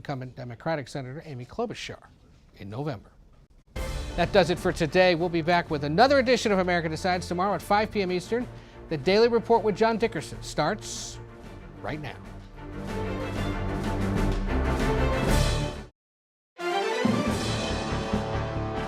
incumbent Democratic Senator Amy Klobuchar in November. That does it for today. We'll be back with another edition of America Decides tomorrow at 5 p.m. Eastern. The Daily Report with John Dickerson starts right now.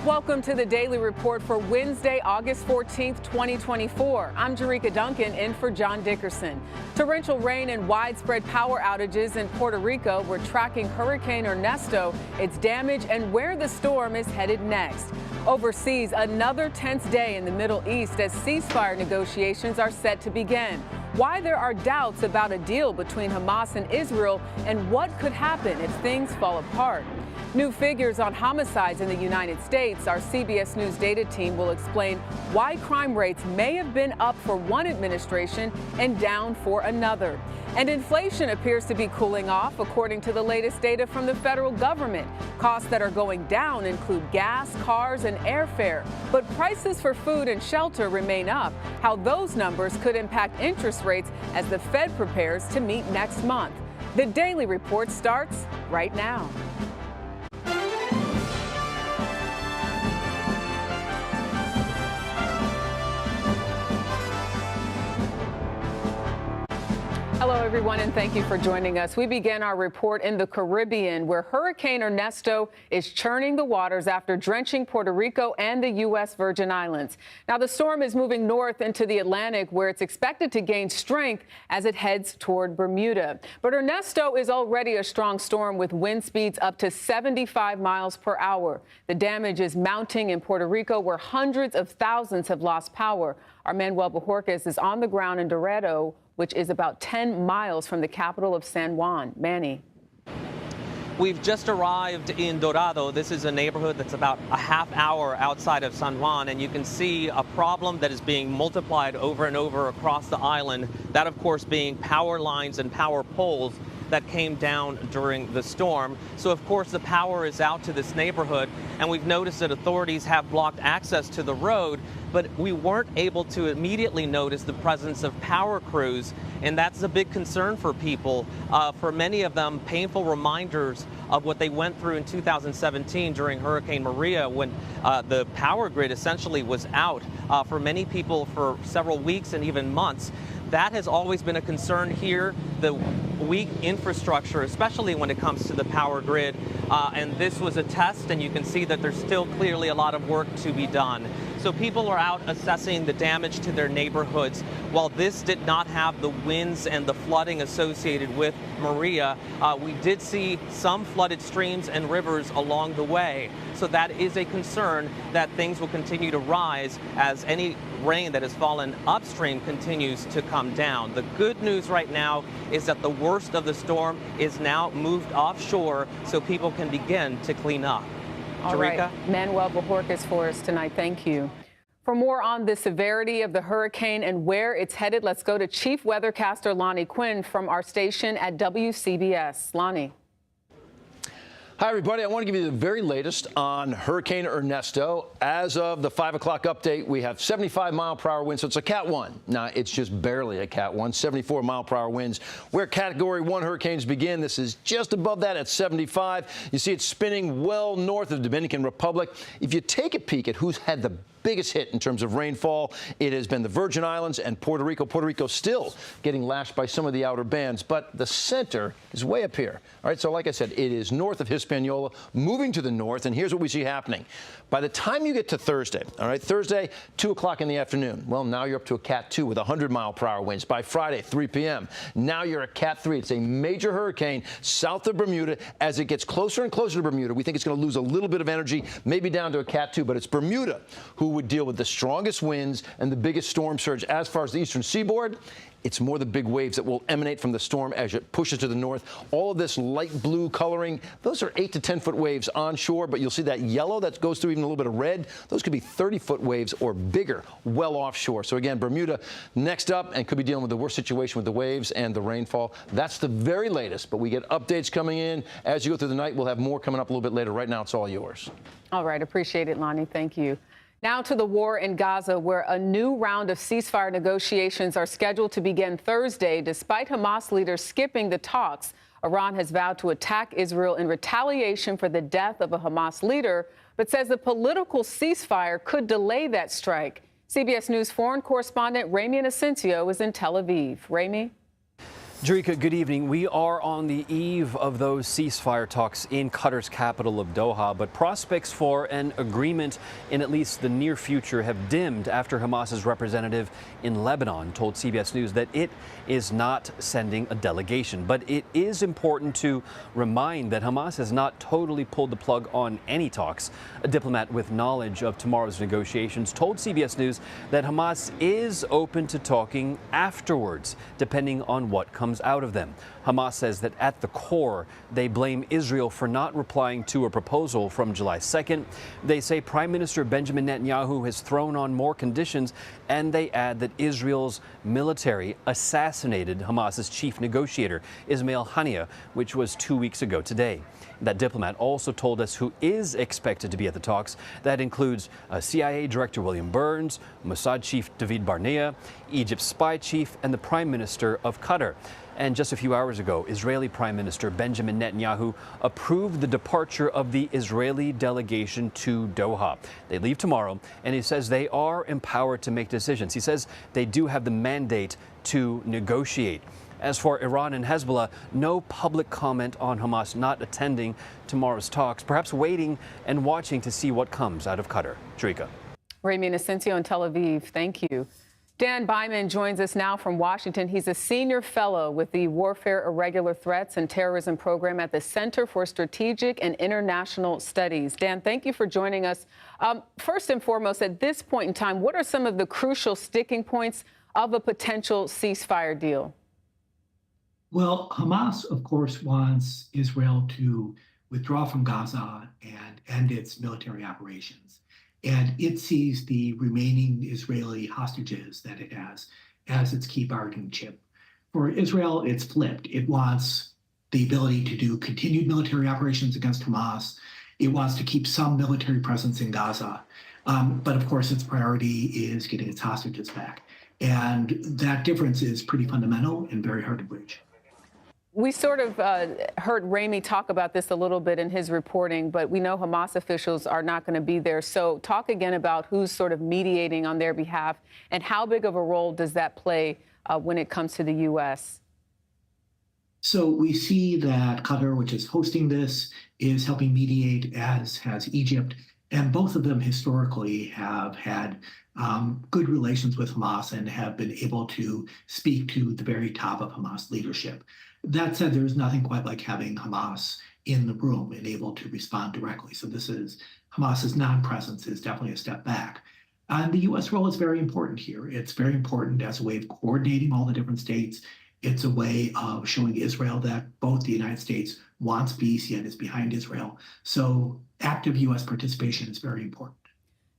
Welcome to the Daily Report for Wednesday, August 14th, 2024. I'm Jerika Duncan in for John Dickerson. Torrential rain and widespread power outages in Puerto Rico. We're tracking Hurricane Ernesto, its damage, and where the storm is headed next. Overseas, another tense day in the Middle East as ceasefire negotiations are set to begin. Why there are doubts about a deal between Hamas and Israel, and what could happen if things fall apart. New figures on homicides in the United States. Our CBS News data team will explain why crime rates may have been up for one administration and down for another. And inflation appears to be cooling off, according to the latest data from the federal government. Costs that are going down include gas, cars, and airfare. But prices for food and shelter remain up. How those numbers could impact interest rates as the Fed prepares to meet next month. The Daily Report starts right now. Hello, everyone, and thank you for joining us. We begin our report in the Caribbean, where Hurricane Ernesto is churning the waters after drenching Puerto Rico and the U.S. Virgin Islands. Now, the storm is moving north into the Atlantic, where it's expected to gain strength as it heads toward Bermuda. But Ernesto is already a strong storm with wind speeds up to 75 miles per hour. The damage is mounting in Puerto Rico, where hundreds of thousands have lost power. Our Manuel Bojorquez is on the ground in Dorado, which is about 10 miles from the capital of San Juan. Manny. We've just arrived in Dorado. This is a neighborhood that's about a half hour outside of San Juan, and you can see a problem that is being multiplied over and over across the island. That, of course, being power lines and power poles that came down during the storm. So, of course, the power is out to this neighborhood, and we've noticed that authorities have blocked access to the road, but we weren't able to immediately notice the presence of power crews, and that's a big concern for people. For many of them, painful reminders of what they went through in 2017 during Hurricane Maria, when the power grid essentially was out for many people for several weeks and even months. That has always been a concern here, the weak infrastructure, especially when it comes to the power grid. And this was a test, and you can see that there's still clearly a lot of work to be done. So people are out assessing the damage to their neighborhoods. While this did not have the winds and the flooding associated with Maria, we did see some flooded streams and rivers along the way. So that is a concern that things will continue to rise as any rain that has fallen upstream continues to come down. The good news right now is that the worst of the storm is now moved offshore, so people can begin to clean up. All right, Manuel Bojorquez for us tonight. Thank you. For more on the severity of the hurricane and where it's headed, let's go to Chief Weathercaster Lonnie Quinn from our station at WCBS. Lonnie. Hi, everybody. I want to give you the very latest on Hurricane Ernesto. As of the 5 o'clock update, we have 75-mile-per-hour winds, so it's a Cat 1. Now, it's just barely a Cat 1, 74-mile-per-hour winds. Where Category 1 hurricanes begin, this is just above that at 75. You see it spinning well north of the Dominican Republic. If you take a peek at who's had the biggest hit in terms of rainfall, it has been the Virgin Islands and Puerto Rico. Puerto Rico still getting lashed by some of the outer bands, but the center is way up here. All right, so like I said, it is north of Hispaniola, moving to the north, and here's what we see happening. By the time you get to Thursday, all right, Thursday, 2 o'clock in the afternoon, well, now you're up to a Cat 2 with 100-mile-per-hour winds. By Friday, 3 p.m., now you're a Cat 3. It's a major hurricane south of Bermuda. As it gets closer and closer to Bermuda, we think it's going to lose a little bit of energy, maybe down to a Cat 2, but it's Bermuda who would deal with the strongest winds and the biggest storm surge. As far as the eastern seaboard, it's more the big waves that will emanate from the storm as it pushes to the north. All of this light blue coloring, those are 8 to 10-foot waves onshore, but you'll see that yellow that goes through even a little bit of red. Those could be 30-foot waves or bigger well offshore. So again, Bermuda next up and could be dealing with the worst situation with the waves and the rainfall. That's the very latest, but we get updates coming in as you go through the night. We'll have more coming up a little bit later. Right now, it's all yours. All right. Appreciate it, Lonnie. Thank you. Now to the war in Gaza, where a new round of ceasefire negotiations are scheduled to begin Thursday, despite Hamas leaders skipping the talks. Iran has vowed to attack Israel in retaliation for the death of a Hamas leader, but says a political ceasefire could delay that strike. CBS News foreign correspondent Ramy Inocencio is in Tel Aviv. Ramy? Jerika, good evening. We are on the eve of those ceasefire talks in Qatar's capital of Doha, but prospects for an agreement in at least the near future have dimmed after Hamas's representative in Lebanon told CBS News that it is not sending a delegation. But it is important to remind that Hamas has not totally pulled the plug on any talks. A diplomat with knowledge of tomorrow's negotiations told CBS News that Hamas is open to talking afterwards, depending on what comes out of them. Hamas says that at the core, they blame Israel for not replying to a proposal from July 2nd. They say Prime Minister Benjamin Netanyahu has thrown on more conditions, and they add that Israel's military assassinated Hamas's chief negotiator, Ismail Haniyeh, which was 2 weeks ago today. That diplomat also told us who is expected to be at the talks. That includes CIA Director William Burns, Mossad Chief David Barnea, Egypt's spy chief, and the Prime Minister of Qatar. And just a few hours ago, Israeli Prime Minister Benjamin Netanyahu approved the departure of the Israeli delegation to Doha. They leave tomorrow, and he says they are empowered to make decisions. He says they do have the mandate to negotiate. As for Iran and Hezbollah, no public comment on Hamas not attending tomorrow's talks, perhaps waiting and watching to see what comes out of Qatar. Jerika. Ramy Inocencio in Tel Aviv, thank you. Dan Byman joins us now from Washington. He's a senior fellow with the Warfare, Irregular Threats, and Terrorism Program at the Center for Strategic and International Studies. Dan, thank you for joining us. First and foremost, at this point in time, what are some of the crucial sticking points of a potential ceasefire deal? Well, Hamas, of course, wants Israel to withdraw from Gaza and end its military operations. And it sees the remaining Israeli hostages that it has as its key bargaining chip. For Israel, it's flipped. It wants the ability to do continued military operations against Hamas. It wants to keep some military presence in Gaza. But of course, its priority is getting its hostages back. And that difference is pretty fundamental and very hard to bridge. We sort of heard Ramy talk about this a little bit in his reporting, but we know Hamas officials are not going to be there. So talk again about who's sort of mediating on their behalf and how big of a role does that play when it comes to the U.S.? So we see that Qatar, which is hosting this, is helping mediate, as has Egypt. And both of them historically have had good relations with Hamas and have been able to speak to the very top of Hamas leadership. That said, there's nothing quite like having Hamas in the room and able to respond directly. So Hamas's non-presence is definitely a step back. And the U.S. role is very important here. It's very important as a way of coordinating all the different states. It's a way of showing Israel that both the United States wants peace, yet is behind Israel. So active U.S. participation is very important.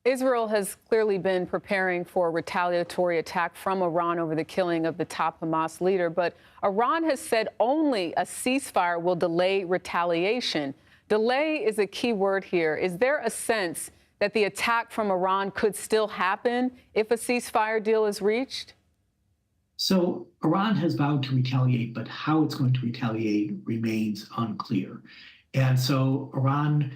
Israel has clearly been preparing for a retaliatory attack from Iran over the killing of the top Hamas leader, but Iran has said only a ceasefire will delay retaliation. Delay is a key word here. Is there a sense that the attack from Iran could still happen if a ceasefire deal is reached? So Iran has vowed to retaliate, but how it's going to retaliate remains unclear. And so Iran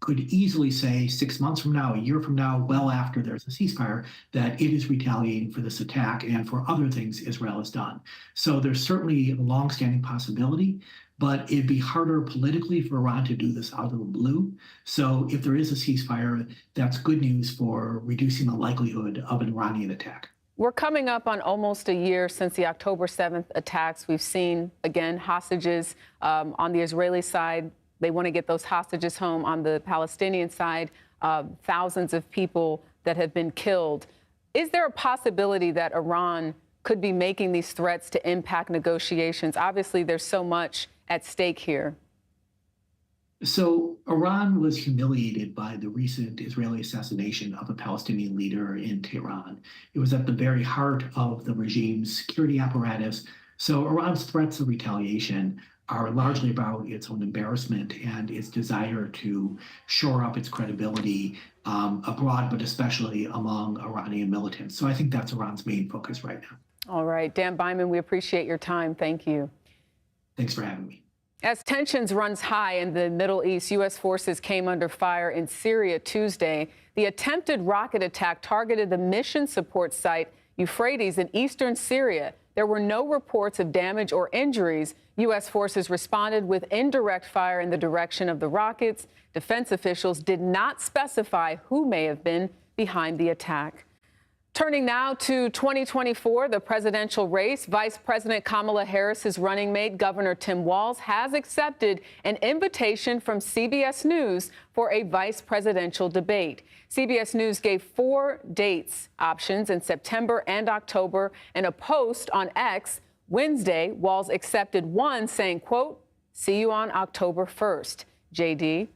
could easily say 6 months from now, a year from now, well after there's a ceasefire, that it is retaliating for this attack and for other things Israel has done. So there's certainly a longstanding possibility, but it'd be harder politically for Iran to do this out of the blue. So if there is a ceasefire, that's good news for reducing the likelihood of an Iranian attack. We're coming up on almost a year since the October 7th attacks. We've seen, again, hostages on the Israeli side. They want to get those hostages home. On the Palestinian side, thousands of people that have been killed. Is there a possibility that Iran could be making these threats to impact negotiations? Obviously, there's so much at stake here. So Iran was humiliated by the recent Israeli assassination of a Palestinian leader in Tehran. It was at the very heart of the regime's security apparatus. So Iran's threats of retaliation are largely about its own embarrassment and its desire to shore up its credibility abroad, but especially among Iranian militants. So I think that's Iran's main focus right now. All right. Dan Byman, we appreciate your time. Thank you. Thanks for having me. As tensions runs high in the Middle East, U.S. forces came under fire in Syria Tuesday. The attempted rocket attack targeted the mission support site Euphrates in eastern Syria. There were no reports of damage or injuries. U.S. forces responded with indirect fire in the direction of the rockets. Defense officials did not specify who may have been behind the attack. Turning now to 2024, the presidential race, Vice President Kamala Harris's running mate, Governor Tim Walz, has accepted an invitation from CBS News for a vice presidential debate. CBS News gave 4 dates options in September and October. In a post on X Wednesday, Walz accepted one, saying, quote, "See you on October 1st, JD."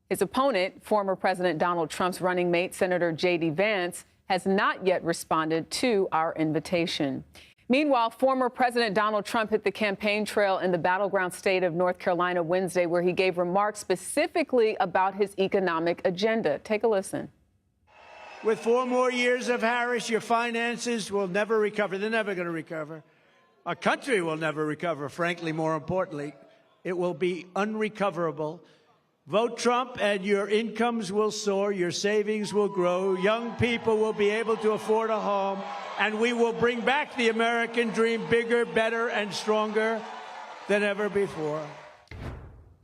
His opponent, former President Donald Trump's running mate, Senator J.D. Vance, has not yet responded to our invitation. Meanwhile, former President Donald Trump hit the campaign trail in the battleground state of North Carolina Wednesday, where he gave remarks specifically about his economic agenda. Take a listen. With 4 more years of Harris, your finances will never recover. They're never going to recover. Our country will never recover, frankly, more importantly. It will be unrecoverable. Vote Trump and your incomes will soar, your savings will grow, young people will be able to afford a home, and we will bring back the American dream bigger, better, and stronger than ever before.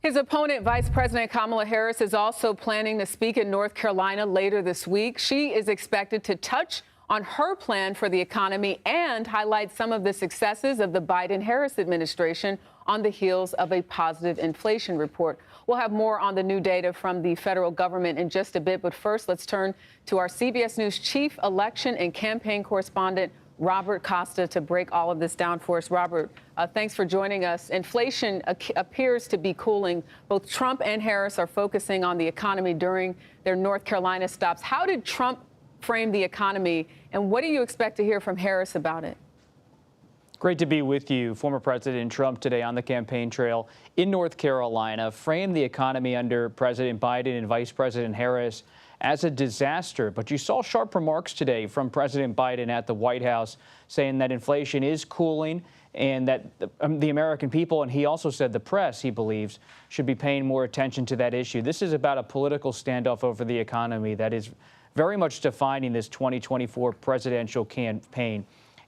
His opponent, Vice President Kamala Harris, is also planning to speak in North Carolina later this week. She is expected to touch on her plan for the economy and highlight some of the successes of the Biden-Harris administration on the heels of a positive inflation report. We'll have more on the new data from the federal government in just a bit. But first, let's turn to our CBS News chief election and campaign correspondent, Robert Costa, to break all of this down for us. Robert, thanks for joining us. Inflation appears to be cooling. Both Trump and Harris are focusing on the economy during their North Carolina stops. How did Trump frame the economy, and what do you expect to hear from Harris about it? Great to be with you. Former President Trump today on the campaign trail in North Carolina framed the economy under President Biden and Vice President Harris as a disaster. But you saw sharp remarks today from President Biden at the White House saying that inflation is cooling and that the American people, and he also said the press, he believes, should be paying more attention to that issue. This is about a political standoff over the economy that is very much defining this 2024 presidential campaign.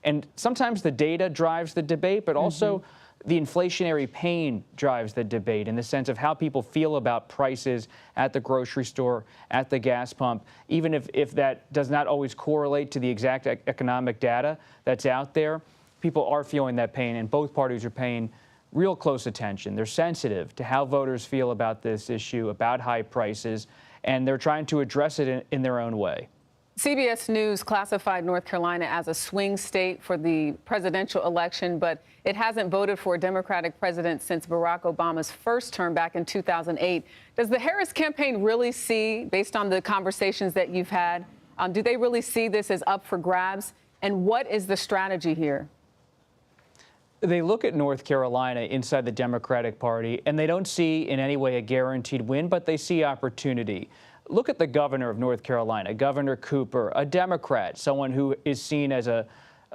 And sometimes the data drives the debate, but also the inflationary pain drives the debate in the sense of how people feel about prices at the grocery store, at the gas pump, even if that does not always correlate to the exact economic data that's out there. People are feeling that pain, and both parties are paying real close attention. They're sensitive to how voters feel about this issue, about high prices, and they're trying to address it in their own way. CBS News classified North Carolina as a swing state for the presidential election, but it hasn't voted for a Democratic president since Barack Obama's first term back in 2008. Does the Harris campaign really see, based on the conversations that you've had, do they really see this as up for grabs? And what is the strategy here? They look at North Carolina inside the Democratic Party, and they don't see in any way a guaranteed win, but they see opportunity. Look at the governor of North Carolina, Governor Cooper, a Democrat, someone who is seen as a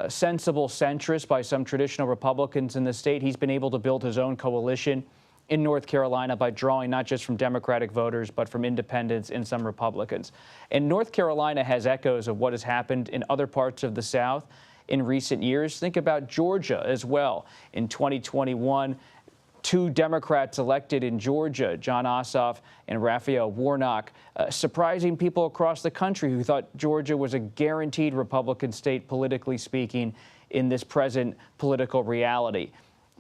sensible centrist by some traditional Republicans in the state. He's been able to build his own coalition in North Carolina by drawing not just from Democratic voters, but from independents and some Republicans. And North Carolina has echoes of what has happened in other parts of the South in recent years. Think about Georgia as well. In 2021, 2 Democrats elected in Georgia, John Ossoff and Raphael Warnock, surprising people across the country who thought Georgia was a guaranteed Republican state, politically speaking, in this present political reality.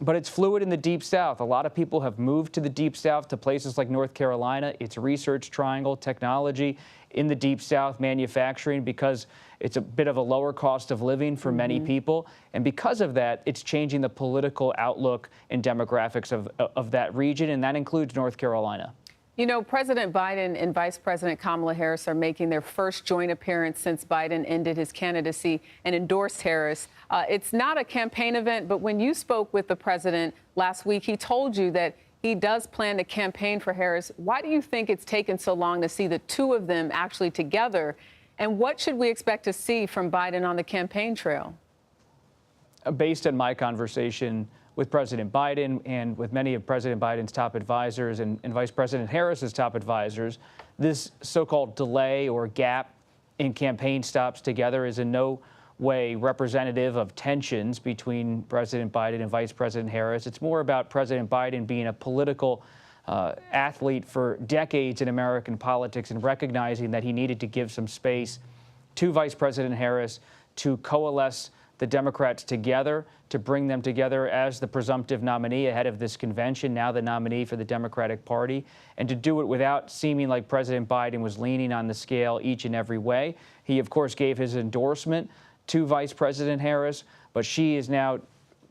But it's fluid in the Deep South. A lot of people have moved to the Deep South, to places like North Carolina. It's Research Triangle, technology in the Deep South, manufacturing, because it's a bit of a lower cost of living for many people. And because of that, it's changing the political outlook and demographics of that region, and that includes North Carolina. You know, President Biden and Vice President Kamala Harris are making their first joint appearance since Biden ended his candidacy and endorsed Harris. It's not a campaign event, but when you spoke with the president last week, he told you that he does plan to campaign for Harris. Why do you think it's taken so long to see the two of them actually together? And what should we expect to see from Biden on the campaign trail? Based on my conversation with President Biden and with many of President Biden's top advisors and Vice President Harris's top advisors. This so-called delay or gap in campaign stops together is in no way representative of tensions between President Biden and Vice President Harris. It's more about President Biden being a political athlete for decades in American politics and recognizing that he needed to give some space to Vice President Harris to coalesce the Democrats together, to bring them together as the presumptive nominee ahead of this convention, now the nominee for the Democratic Party, and to do it without seeming like President Biden was leaning on the scale each and every way. He, of course, gave his endorsement to Vice President Harris, but she is now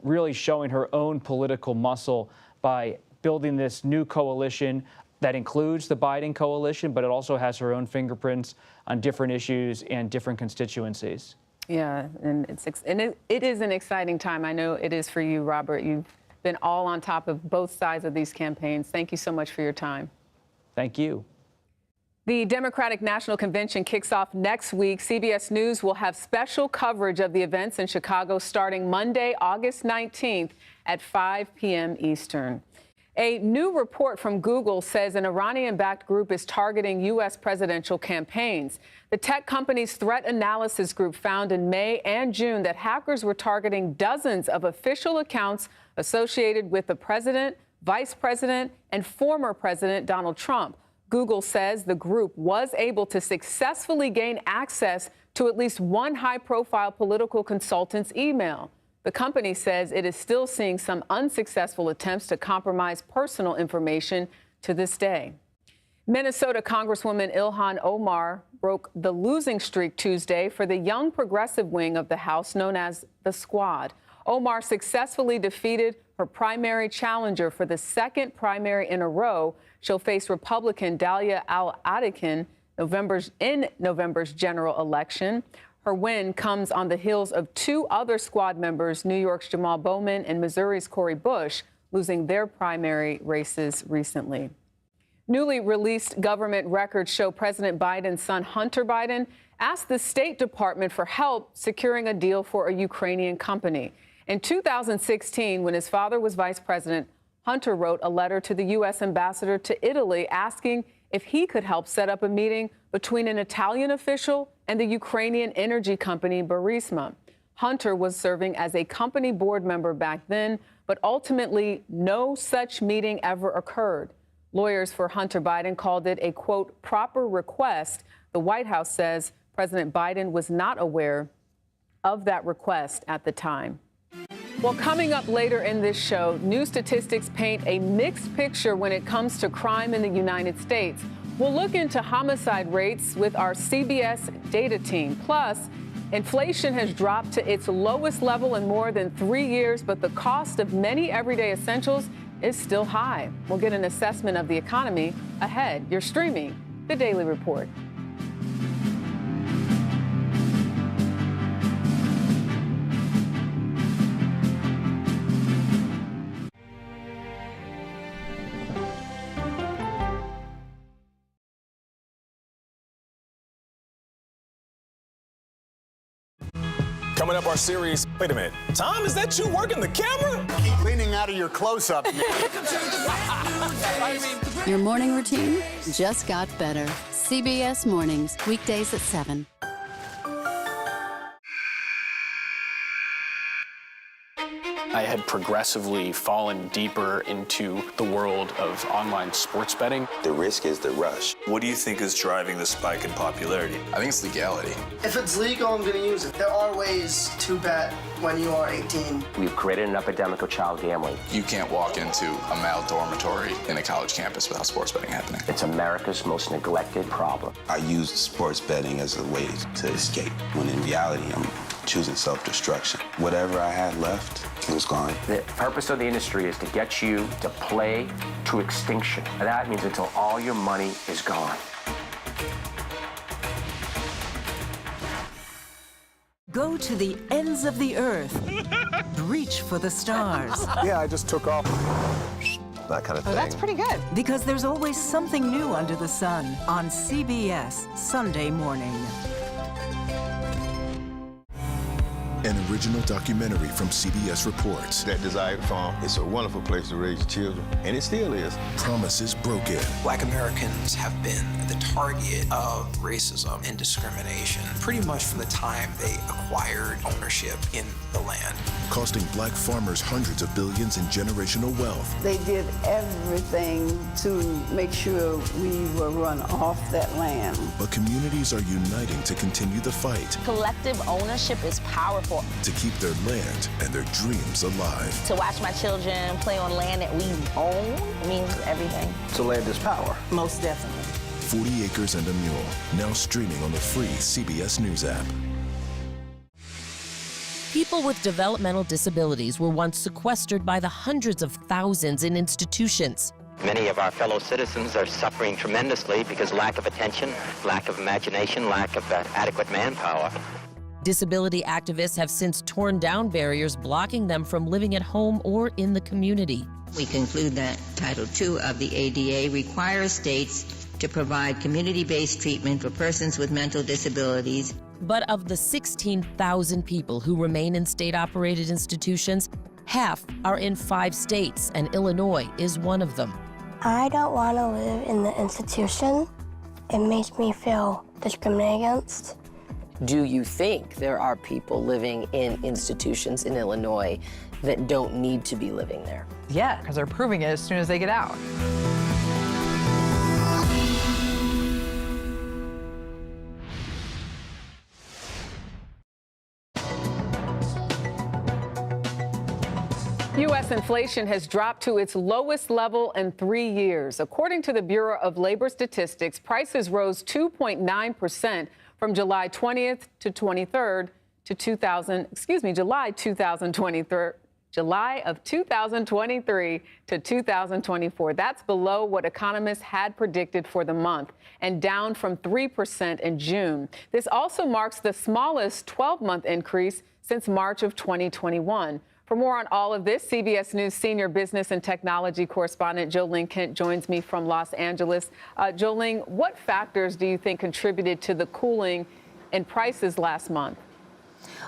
really showing her own political muscle by building this new coalition that includes the Biden coalition, but it also has her own fingerprints on different issues and different constituencies. Yeah, and it is an exciting time. I know it is for you, Robert. You've been all on top of both sides of these campaigns. Thank you so much for your time. Thank you. The Democratic National Convention kicks off next week. CBS News will have special coverage of the events in Chicago starting Monday, August 19th at 5 p.m. Eastern. A new report from Google says an Iranian-backed group is targeting U.S. presidential campaigns. The tech company's threat analysis group found in May and June that hackers were targeting dozens of official accounts associated with the president, vice president, and former President Donald Trump. Google says the group was able to successfully gain access to at least one high-profile political consultant's email. The company says it is still seeing some unsuccessful attempts to compromise personal information to this day. Minnesota Congresswoman Ilhan Omar broke the losing streak Tuesday for the young progressive wing of the House known as the Squad. Omar successfully defeated her primary challenger for the second primary in a row. She'll face Republican Dalia Al-Adikin in November's general election. Her win comes on the heels of two other Squad members, New York's Jamal Bowman and Missouri's Cori Bush, losing their primary races recently. Newly released government records show President Biden's son, Hunter Biden, asked the State Department for help securing a deal for a Ukrainian company. In 2016, when his father was vice president, Hunter wrote a letter to the U.S. ambassador to Italy asking if he could help set up a meeting between an Italian official and the Ukrainian energy company Burisma. Hunter was serving as a company board member back then, but ultimately no such meeting ever occurred. Lawyers for Hunter Biden called it a, quote, proper request. The White House says President Biden was not aware of that request at the time. Well, coming up later in this show, new statistics paint a mixed picture when it comes to crime in the United States. We'll look into homicide rates with our CBS data team. Plus, inflation has dropped to its lowest level in more than 3 years, but the cost of many everyday essentials is still high. We'll get an assessment of the economy ahead. You're streaming The Daily Report. Coming up, our series. Wait a minute. Tom, is that you working the camera? Keep leaning out of your close-up. Your morning routine just got better. CBS Mornings, weekdays at 7. I had progressively fallen deeper into the world of online sports betting. The risk is the rush. What do you think is driving the spike in popularity? I think it's legality. If it's legal, I'm going to use it. There are ways to bet when you are 18. We've created an epidemic of child gambling. You can't walk into a male dormitory in a college campus without sports betting happening. It's America's most neglected problem. I used sports betting as a way to escape, when in reality, I'm choosing self-destruction. Whatever I had left, it was gone. The purpose of the industry is to get you to play to extinction. And that means until all your money is gone. Go to the ends of the earth. Reach for the stars. Yeah, I just took off. That kind of thing. Oh, that's pretty good. Because there's always something new under the sun on CBS Sunday morning. An original documentary from CBS Reports. That desired farm, it's a wonderful place to raise children, and it still is. Promises broken. Black Americans have been the target of racism and discrimination pretty much from the time they acquired ownership in the land. Costing black farmers hundreds of billions in generational wealth. They did everything to make sure we were run off that land. But communities are uniting to continue the fight. Collective ownership is powerful. To keep their land and their dreams alive. To watch my children play on land that we own means everything. So land is power. Most definitely. 40 Acres and a Mule, now streaming on the free CBS News app. People with developmental disabilities were once sequestered by the hundreds of thousands in institutions. Many of our fellow citizens are suffering tremendously because lack of attention, lack of imagination, lack of adequate manpower. Disability activists have since torn down barriers blocking them from living at home or in the community. We conclude that Title II of the ADA requires states to provide community-based treatment for persons with mental disabilities. But of the 16,000 people who remain in state-operated institutions, half are in 5 states, and Illinois is one of them. I don't want to live in the institution. It makes me feel discriminated against. Do you think there are people living in institutions in Illinois that don't need to be living there? Yeah, because they're proving it as soon as they get out. U.S. inflation has dropped to its lowest level in 3 years. According to the Bureau of Labor Statistics, prices rose 2.9% from July 20th to 23rd to July of 2023 to 2024. That's below what economists had predicted for the month and down from 3% in June. This also marks the smallest 12-month increase since March of 2021. For more on all of this, CBS News senior business and technology correspondent Jolene Kent joins me from Los Angeles. Jolene, what factors do you think contributed to the cooling in prices last month?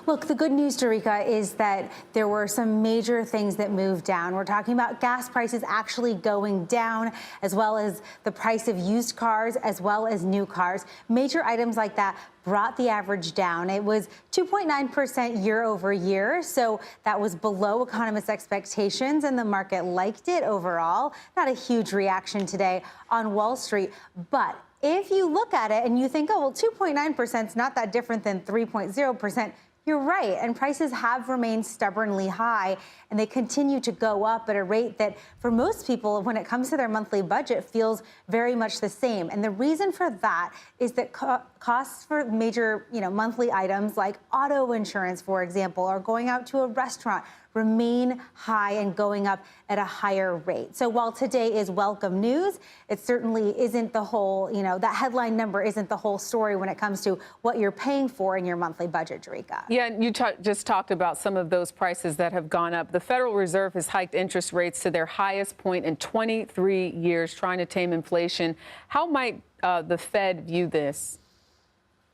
Look, the good news, Derica, is that there were some major things that moved down. We're talking about gas prices actually going down, as well as the price of used cars, as well as new cars. Major items like that brought the average down. It was 2.9% year over year, so that was below economists' expectations, and the market liked it overall. Not a huge reaction today on Wall Street, but if you look at it and you think, oh, well, 2.9% is not that different than 3.0%, you're right. And prices have remained stubbornly high, and they continue to go up at a rate that, for most people, when it comes to their monthly budget, feels very much the same. And the reason for that is that costs for major, monthly items like auto insurance, for example, or going out to a restaurant remain high and going up at a higher rate. So while today is welcome news, it certainly isn't the whole, that headline number isn't the whole story when it comes to what you're paying for in your monthly budget, Derica. Yeah, and you just talked about some of those prices that have gone up. The Federal Reserve has hiked interest rates to their highest point in 23 years, trying to tame inflation. How might the Fed view this?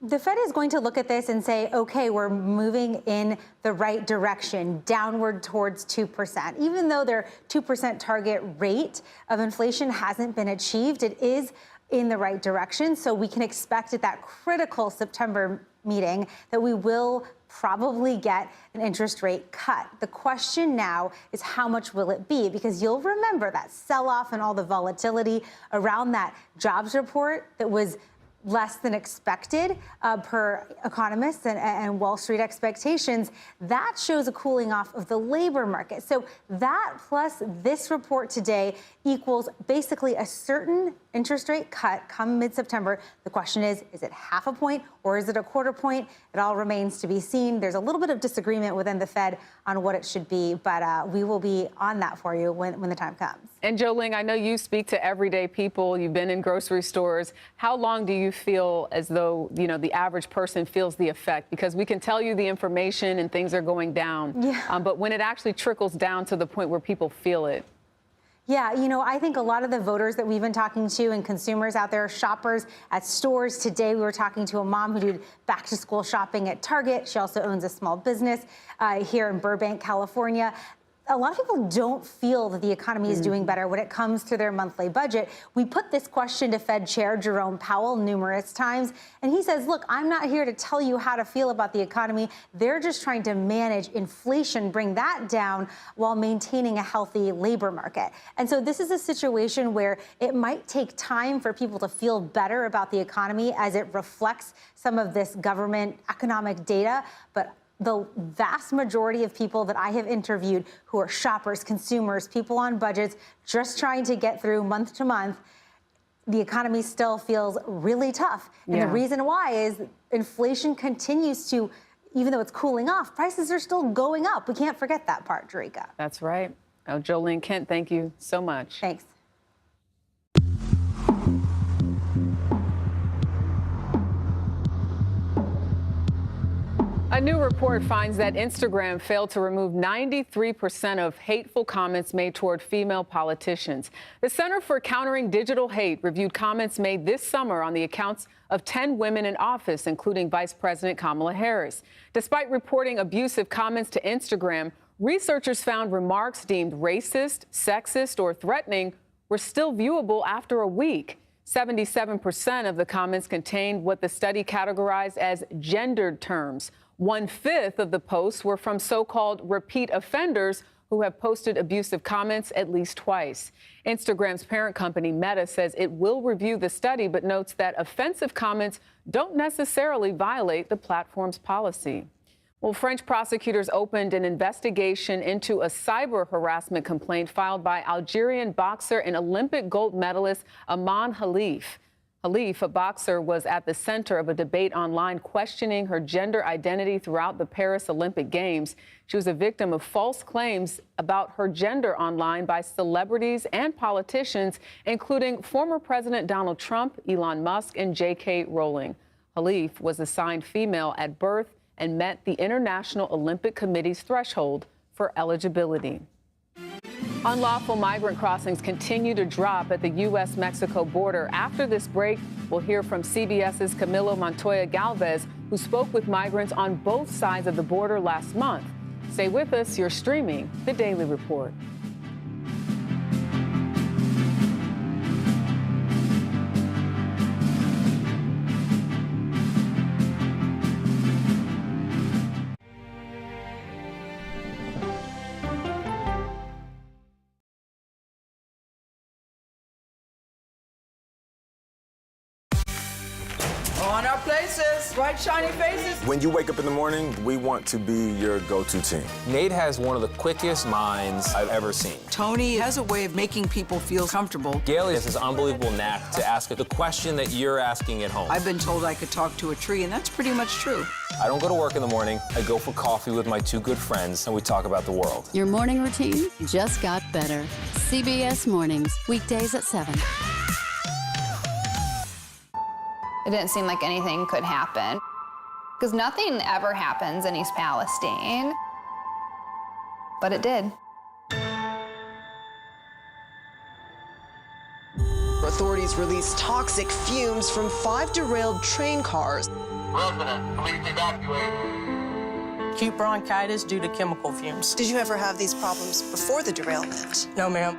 The Fed is going to look at this and say, okay, we're moving in the right direction, downward towards 2%. Even though their 2% target rate of inflation hasn't been achieved, it is in the right direction. So we can expect at that critical September meeting that we will probably get an interest rate cut. The question now is how much will it be? Because you'll remember that sell-off and all the volatility around that jobs report that was less than expected per economists and Wall Street expectations. That shows a cooling off of the labor market. So that plus this report today equals basically a certain interest rate cut come mid-September. The question is it half a point or is it a quarter point? It all remains to be seen. There's a little bit of disagreement within the Fed on what it should be, but we will be on that for you when the time comes. And Jolene, I know you speak to everyday people. You've been in grocery stores. How long do you feel as though, the average person feels the effect? Because we can tell you the information and things are going down. Yeah. But when it actually trickles down to the point where people feel it. Yeah, you know, I think a lot of the voters that we've been talking to and consumers out there, shoppers at stores. Today, we were talking to a mom who did back-to-school shopping at Target. She also owns a small business here in Burbank, California. A lot of people don't feel that the economy is doing better when it comes to their monthly budget. We put this question to Fed Chair Jerome Powell numerous times, and he says, look, I'm not here to tell you how to feel about the economy. They're just trying to manage inflation, bring that down while maintaining a healthy labor market. And so this is a situation where it might take time for people to feel better about the economy as it reflects some of this government economic data, but the vast majority of people that I have interviewed who are shoppers, consumers, people on budgets, just trying to get through month to month, the economy still feels really tough. And the reason why is inflation continues to, even though it's cooling off, prices are still going up. We can't forget that part, Jerika. That's right. Oh, Jolene Kent, thank you so much. Thanks. A new report finds that Instagram failed to remove 93% of hateful comments made toward female politicians. The Center for Countering Digital Hate reviewed comments made this summer on the accounts of 10 women in office, including Vice President Kamala Harris. Despite reporting abusive comments to Instagram, researchers found remarks deemed racist, sexist, or threatening were still viewable after a week. 77% of the comments contained what the study categorized as gendered terms. 1/5 of the posts were from so-called repeat offenders who have posted abusive comments at least twice. Instagram's parent company, Meta, says it will review the study, but notes that offensive comments don't necessarily violate the platform's policy. Well, French prosecutors opened an investigation into a cyber harassment complaint filed by Algerian boxer and Olympic gold medalist Aman Khalif. Khalif, a boxer, was at the center of a debate online questioning her gender identity throughout the Paris Olympic Games. She was a victim of false claims about her gender online by celebrities and politicians, including former President Donald Trump, Elon Musk, and J.K. Rowling. Khalif was assigned female at birth and met the International Olympic Committee's threshold for eligibility. Unlawful migrant crossings continue to drop at the U.S.-Mexico border. After this break, we'll hear from CBS's Camilo Montoya Galvez, who spoke with migrants on both sides of the border last month. Stay with us. You're streaming The Daily Report. On our places, bright, shiny faces. When you wake up in the morning, we want to be your go-to team. Nate has one of the quickest minds I've ever seen. Tony has a way of making people feel comfortable. Gail has this unbelievable knack to ask the question that you're asking at home. I've been told I could talk to a tree, and that's pretty much true. I don't go to work in the morning. I go for coffee with my two good friends, and we talk about the world. Your morning routine just got better. CBS Mornings, weekdays at 7. It didn't seem like anything could happen, because nothing ever happens in East Palestine, but it did. Authorities released toxic fumes from 5 derailed train cars. Resident, please evacuate. Acute bronchitis due to chemical fumes. Did you ever have these problems before the derailment? No, ma'am.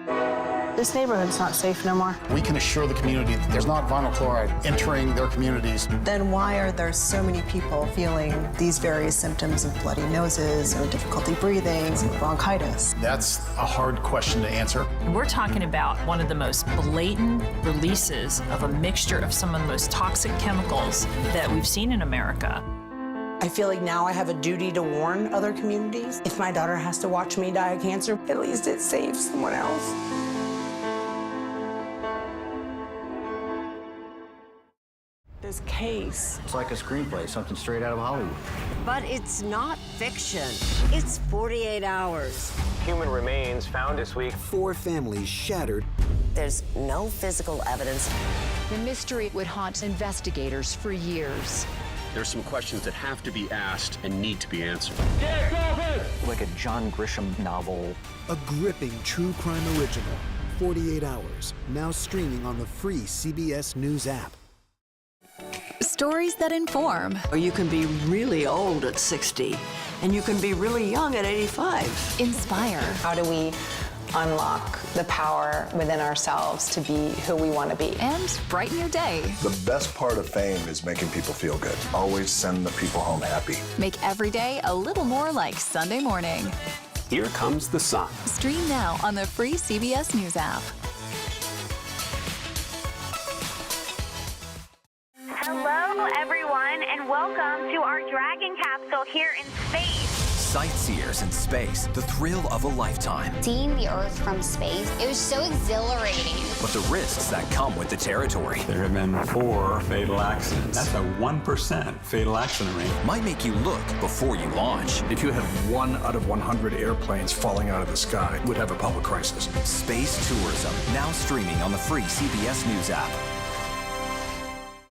This neighborhood's not safe no more. We can assure the community that there's not vinyl chloride entering their communities. Then why are there so many people feeling these various symptoms of bloody noses or difficulty breathing, bronchitis? That's a hard question to answer. We're talking about one of the most blatant releases of a mixture of some of the most toxic chemicals that we've seen in America. I feel like now I have a duty to warn other communities. If my daughter has to watch me die of cancer, at least it saves someone else. This case. It's like a screenplay, something straight out of Hollywood. But it's not fiction. It's 48 hours. Human remains found this week. 4 families shattered. There's no physical evidence. The mystery would haunt investigators for years. There's some questions that have to be asked and need to be answered. Like a John Grisham novel. A gripping true crime original. 48 Hours, now streaming on the free CBS News app. Stories that inform. You can be really old at 60, and you can be really young at 85. Inspire. How do we unlock the power within ourselves to be who we want to be? And brighten your day. The best part of fame is making people feel good. Always send the people home happy. Make every day a little more like Sunday morning. Here comes the sun. Stream now on the free CBS News app. Hello, everyone, and welcome to our Dragon capsule here in space. Sightseers in space, the thrill of a lifetime. Seeing the Earth from space, it was so exhilarating. But the risks that come with the territory. There have been 4 fatal accidents. That's a 1% fatal accident rate. Might make you look before you launch. If you had 1 out of 100 airplanes falling out of the sky, we'd have a public crisis. Space tourism, now streaming on the free CBS News app.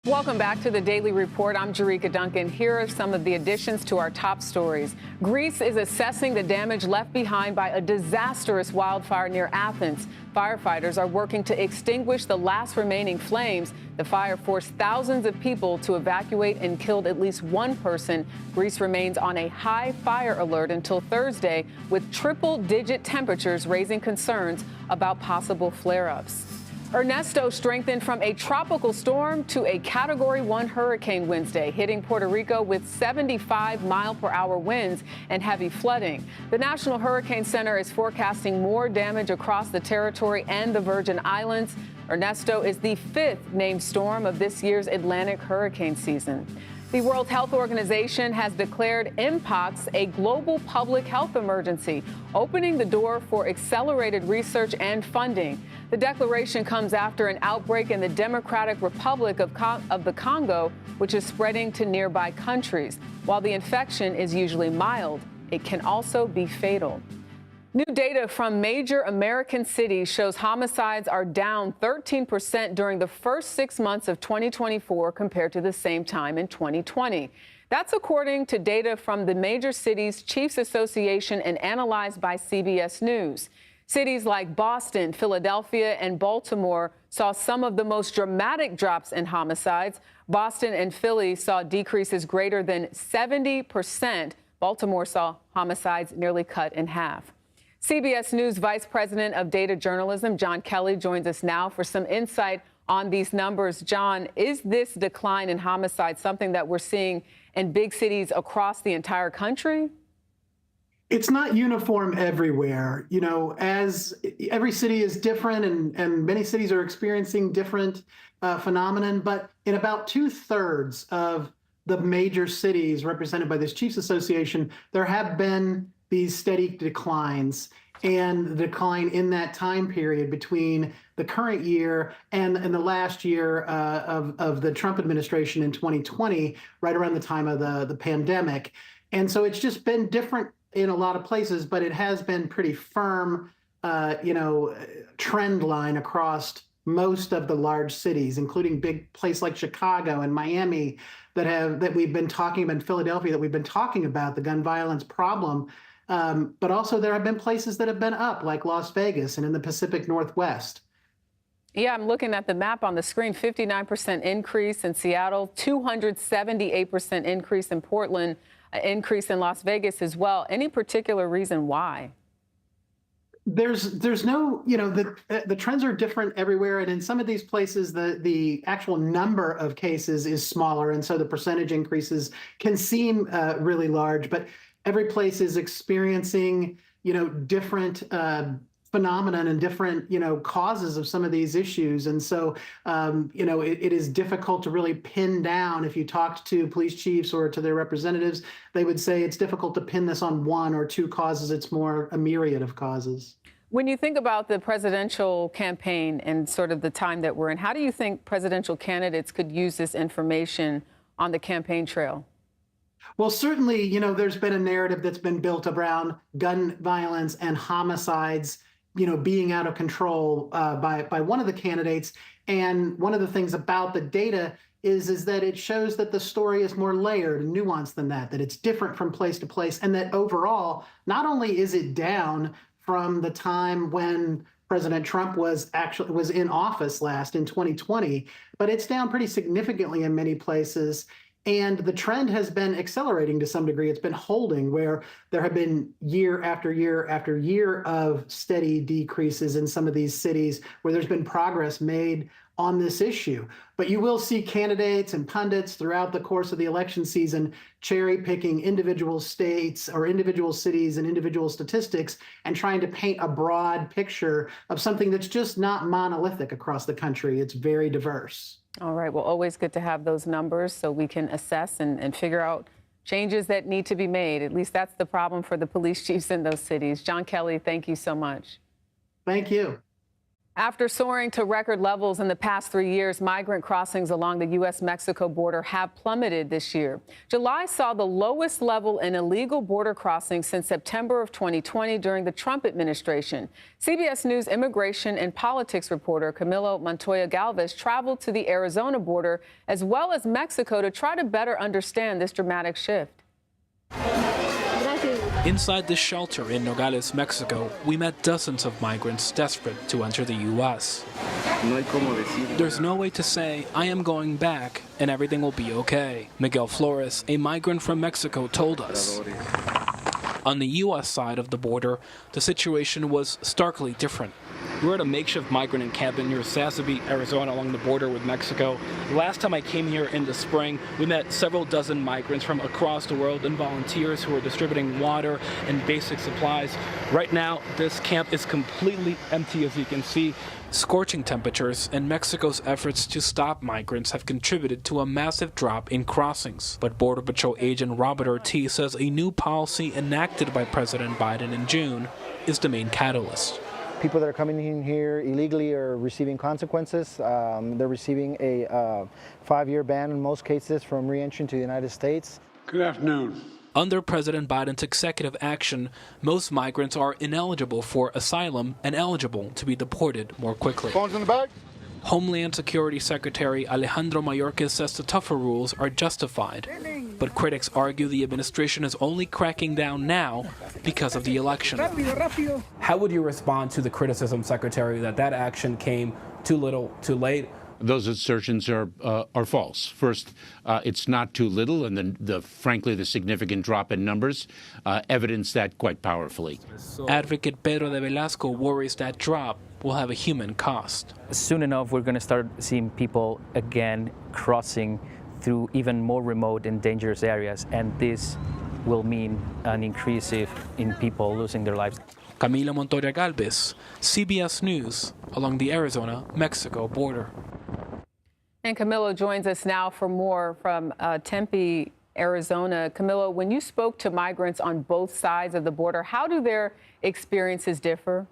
Welcome back to the Daily Report. I'm Jerika Duncan. Here are some of the additions to our top stories. Greece is assessing the damage left behind by a disastrous wildfire near Athens. Firefighters are working to extinguish the last remaining flames. The fire forced thousands of people to evacuate and killed at least 1 person. Greece remains on a high fire alert until Thursday, with triple-digit temperatures raising concerns about possible flare-ups. Ernesto strengthened from a tropical storm to a Category 1 hurricane Wednesday, hitting Puerto Rico with 75-mile-per-hour winds and heavy flooding. The National Hurricane Center is forecasting more damage across the territory and the Virgin Islands. Ernesto is the 5th named storm of this year's Atlantic hurricane season. The World Health Organization has declared Mpox a global public health emergency, opening the door for accelerated research and funding. The declaration comes after an outbreak in the Democratic Republic of the Congo, which is spreading to nearby countries. While the infection is usually mild, it can also be fatal. New data from major American cities shows homicides are down 13% during the first 6 months of 2024 compared to the same time in 2020. That's according to data from the Major Cities Chiefs Association and analyzed by CBS News. Cities like Boston, Philadelphia, and Baltimore saw some of the most dramatic drops in homicides. Boston and Philly saw decreases greater than 70%. Baltimore saw homicides nearly cut in half. CBS News Vice President of Data Journalism, John Kelly, joins us now for some insight on these numbers. John, is this decline in homicide something that we're seeing in big cities across the entire country? It's not uniform everywhere. You know, as every city is different and many cities are experiencing different phenomenon, but in about 2/3 of the major cities represented by this Chiefs Association, there have been these steady declines, and the decline in that time period between the current year and the last year of the Trump administration in 2020, right around the time of the pandemic. And so it's just been different in a lot of places, but it has been pretty firm, trend line across most of the large cities, including big places like Chicago and Miami that we've been talking about, Philadelphia that we've been talking about, the gun violence problem. But also there have been places that have been up, like Las Vegas and in the Pacific Northwest. Yeah, I'm looking at the map on the screen, 59% increase in Seattle, 278% increase in Portland, increase in Las Vegas as well. Any particular reason why? There's no, the trends are different everywhere. And in some of these places, the actual number of cases is smaller. And so the percentage increases can seem really large, but every place is experiencing, different phenomenon and different, causes of some of these issues. And so, it is difficult to really pin down. If you talked to police chiefs or to their representatives, they would say it's difficult to pin this on 1 or 2 causes. It's more a myriad of causes. When you think about the presidential campaign and sort of the time that we're in, how do you think presidential candidates could use this information on the campaign trail? Well, certainly, there's been a narrative that's been built around gun violence and homicides, being out of control by one of the candidates. And one of the things about the data is that it shows that the story is more layered and nuanced than that it's different from place to place, and that overall, not only is it down from the time when President Trump was in office last in 2020, but it's down pretty significantly in many places. And the trend has been accelerating to some degree. It's been holding, where there have been year after year after year of steady decreases in some of these cities where there's been progress made on this issue. But you will see candidates and pundits throughout the course of the election season cherry picking individual states or individual cities and individual statistics and trying to paint a broad picture of something that's just not monolithic across the country. It's very diverse. All right. Well, always good to have those numbers so we can assess and figure out changes that need to be made. At least that's the problem for the police chiefs in those cities. John Kelly, thank you so much. Thank you. After soaring to record levels in the past 3 years, migrant crossings along the U.S.-Mexico border have plummeted this year. July saw the lowest level in illegal border crossings since September of 2020 during the Trump administration. CBS News immigration and politics reporter Camilo Montoya Galvez traveled to the Arizona border as well as Mexico to try to better understand this dramatic shift. Inside this shelter in Nogales, Mexico, we met dozens of migrants desperate to enter the U.S. There's no way to say, I am going back and everything will be okay. Miguel Flores, a migrant from Mexico, told us. On the U.S. side of the border, the situation was starkly different. We're at a makeshift migrant encampment near Sassabee, Arizona, along the border with Mexico. The last time I came here in the spring, we met several dozen migrants from across the world and volunteers who were distributing water and basic supplies. Right now, this camp is completely empty, as you can see. Scorching temperatures and Mexico's efforts to stop migrants have contributed to a massive drop in crossings. But Border Patrol agent Robert Ortiz says a new policy enacted by President Biden in June is the main catalyst. People that are coming in here illegally are receiving consequences. They're receiving a 5-year ban in most cases from re-entry to the United States. Good afternoon. Under President Biden's executive action, most migrants are ineligible for asylum and eligible to be deported more quickly. Phones in the bag. Homeland Security Secretary Alejandro Mayorkas says the tougher rules are justified. But critics argue the administration is only cracking down now because of the election. How would you respond to the criticism, Secretary, that action came too little, too late? Those assertions are false. First, it's not too little, and frankly, the significant drop in numbers evidence that quite powerfully. Advocate Pedro de Velasco worries that drop will have a human cost. Soon enough, we're going to start seeing people again crossing through even more remote and dangerous areas, and this will mean an increase in people losing their lives. Camilo Montoya Galvez, CBS News, along the Arizona-Mexico border. And Camilo joins us now for more from Tempe, Arizona. Camilo, when you spoke to migrants on both sides of the border, how do their experiences differ?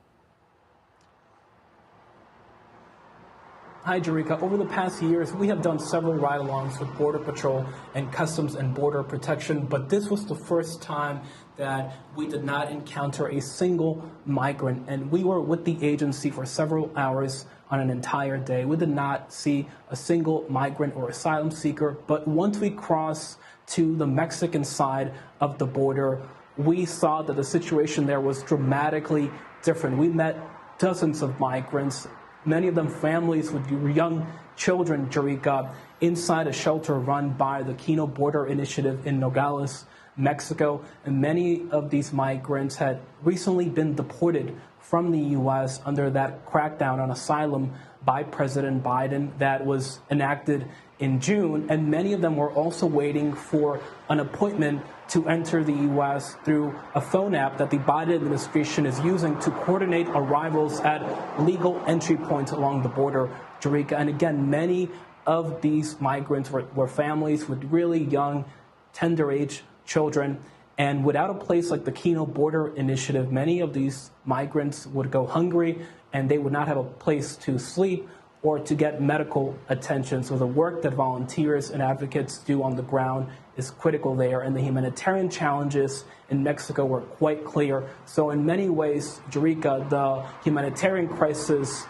Hi, Jerika. Over the past years, we have done several ride-alongs with Border Patrol and Customs and Border Protection, but this was the first time that we did not encounter a single migrant, and we were with the agency for several hours on an entire day. We did not see a single migrant or asylum seeker, but once we crossed to the Mexican side of the border, we saw that the situation there was dramatically different. We met dozens of migrants, many of them families with young children, Jerika, inside a shelter run by the Kino Border Initiative in Nogales, Mexico. And many of these migrants had recently been deported from the U.S. under that crackdown on asylum by President Biden that was enacted in June. And many of them were also waiting for an appointment to enter the U.S. through a phone app that the Biden administration is using to coordinate arrivals at legal entry points along the border, Jerika. And again, many of these migrants were families with really young, tender age children. And without a place like the Kino Border Initiative, many of these migrants would go hungry and they would not have a place to sleep or to get medical attention. So the work that volunteers and advocates do on the ground is critical there, and the humanitarian challenges in Mexico were quite clear. So in many ways, Jerika, the humanitarian crisis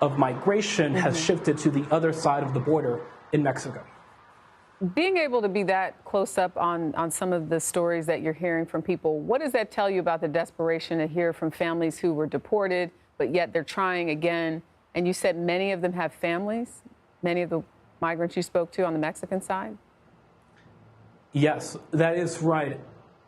of migration has shifted to the other side of the border in Mexico. Being able to be that close up on some of the stories that you're hearing from people, what does that tell you about the desperation to hear from families who were deported, but yet they're trying again. And you said many of them have families, many of the migrants you spoke to on the Mexican side? Yes, that is right.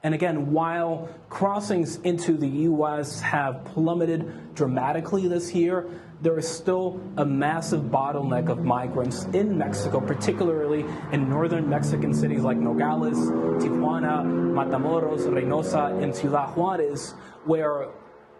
And again, while crossings into the U.S. have plummeted dramatically this year, there is still a massive bottleneck of migrants in Mexico, particularly in northern Mexican cities like Nogales, Tijuana, Matamoros, Reynosa, and Ciudad Juarez, where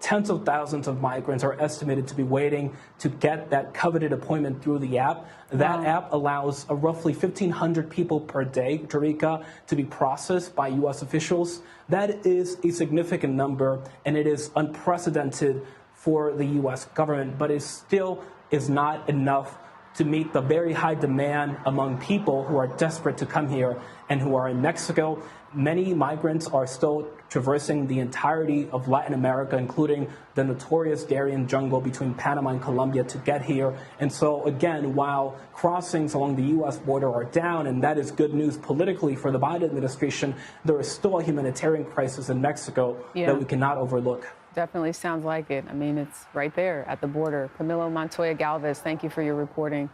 tens of thousands of migrants are estimated to be waiting to get that coveted appointment through the app. That app allows roughly 1,500 people per day, Jerica, to be processed by U.S. officials. That is a significant number, and it is unprecedented for the U.S. government, but it still is not enough to meet the very high demand among people who are desperate to come here and who are in Mexico. Many migrants are still traversing the entirety of Latin America, including the notorious Darien jungle between Panama and Colombia to get here. And so, again, while crossings along the U.S. border are down, and that is good news politically for the Biden administration, there is still a humanitarian crisis in Mexico that we cannot overlook. Definitely sounds like it. I mean, it's right there at the border. Camilo Montoya Galvez, thank you for your reporting.